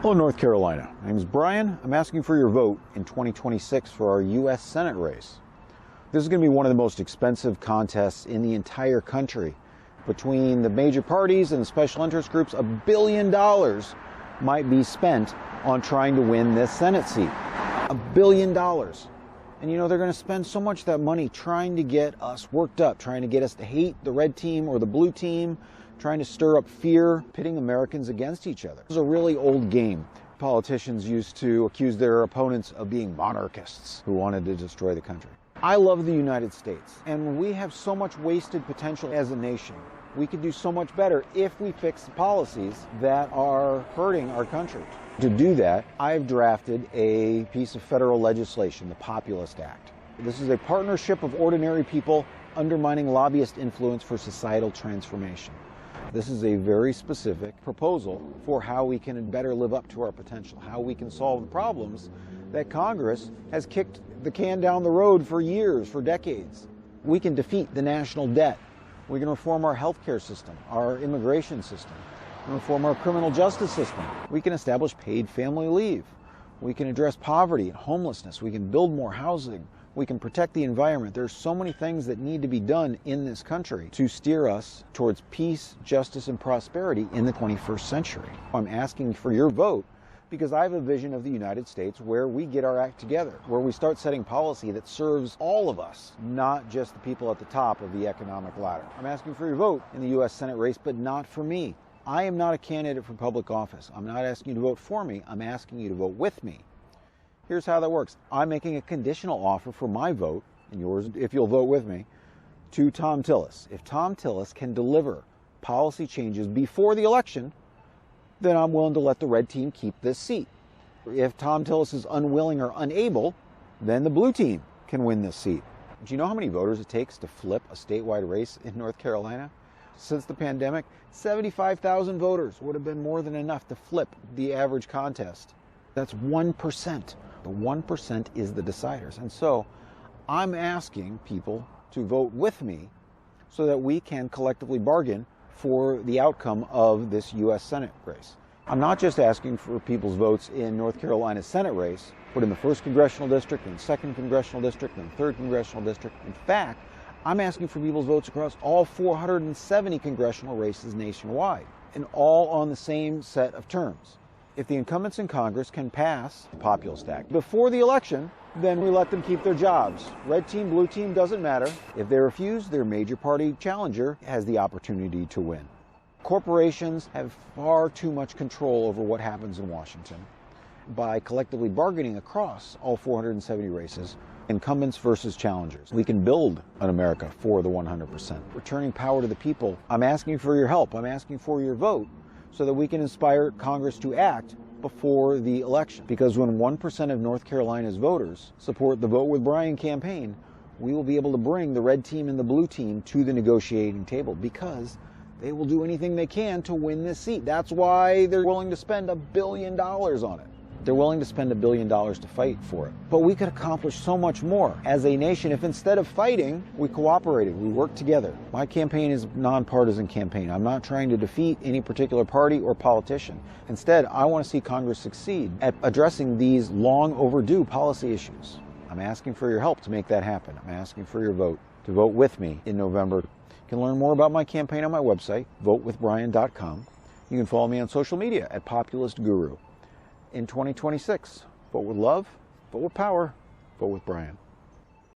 Hello, North Carolina. My name is Brian. I'm asking for your vote in 2026 for our U.S. Senate race. This is going to be one of the most expensive contests in the entire country. Between the major parties and the special interest groups, $1 billion might be spent on trying to win this Senate seat. $1 billion. And you know, they're going to spend so much of that money trying to get us worked up, trying to get us to hate the red team or the blue team, trying to stir up fear, pitting Americans against each other. This is a really old game. Politicians used to accuse their opponents of being monarchists who wanted to destroy the country. I love the United States, and we have so much wasted potential as a nation. We could do so much better if we fix the policies that are hurting our country. To do that, I've drafted a piece of federal legislation, the Populist Act. This is a partnership of ordinary people undermining lobbyist influence for societal transformation. This is a very specific proposal for how we can better live up to our potential, how we can solve the problems that Congress has kicked the can down the road for years, for decades. We can defeat the national debt. We can reform our healthcare system, our immigration system, reform our criminal justice system. We can establish paid family leave. We can address poverty and homelessness. We can build more housing. We can protect the environment. There's so many things that need to be done in this country to steer us towards peace, justice, and prosperity in the 21st century. I'm asking for your vote because I have a vision of the United States where we get our act together, where we start setting policy that serves all of us, not just the people at the top of the economic ladder. I'm asking for your vote in the U.S. Senate race, but not for me. I am not a candidate for public office. I'm not asking you to vote for me. I'm asking you to vote with me. Here's how that works. I'm making a conditional offer for my vote, and yours if you'll vote with me, to Thom Tillis. If Thom Tillis can deliver policy changes before the election, then I'm willing to let the red team keep this seat. If Thom Tillis is unwilling or unable, then the blue team can win this seat. Do you know how many voters it takes to flip a statewide race in North Carolina? Since the pandemic, 75,000 voters would have been more than enough to flip the average contest. That's 1%. The 1% is the deciders. And so I'm asking people to vote with me so that we can collectively bargain for the outcome of this U.S. Senate race. I'm not just asking for people's votes in North Carolina's Senate race, but in the 1st Congressional District, and 2nd Congressional District, and 3rd Congressional District. In fact, I'm asking for people's votes across all 470 congressional races nationwide, and all on the same set of terms. If the incumbents in Congress can pass the Populist Act before the election, then we let them keep their jobs. Red team, blue team, doesn't matter. If they refuse, their major party challenger has the opportunity to win. Corporations have far too much control over what happens in Washington. By collectively bargaining across all 470 races, incumbents versus challengers, we can build an America for the 100%. Returning power to the people, I'm asking for your help. I'm asking for your vote, so that we can inspire Congress to act before the election. Because when 1% of North Carolina's voters support the Vote with Brian campaign, we will be able to bring the red team and the blue team to the negotiating table, because they will do anything they can to win this seat. That's why they're willing to spend $1 billion on it. They're willing to spend $1 billion to fight for it. But we could accomplish so much more as a nation if instead of fighting, we cooperated, we worked together. My campaign is a nonpartisan campaign. I'm not trying to defeat any particular party or politician. Instead, I want to see Congress succeed at addressing these long overdue policy issues. I'm asking for your help to make that happen. I'm asking for your vote, to vote with me in November. You can learn more about my campaign on my website, votewithbrian.com. You can follow me on social media at Populist Guru. In 2026, vote with love, vote with power, vote with Brian.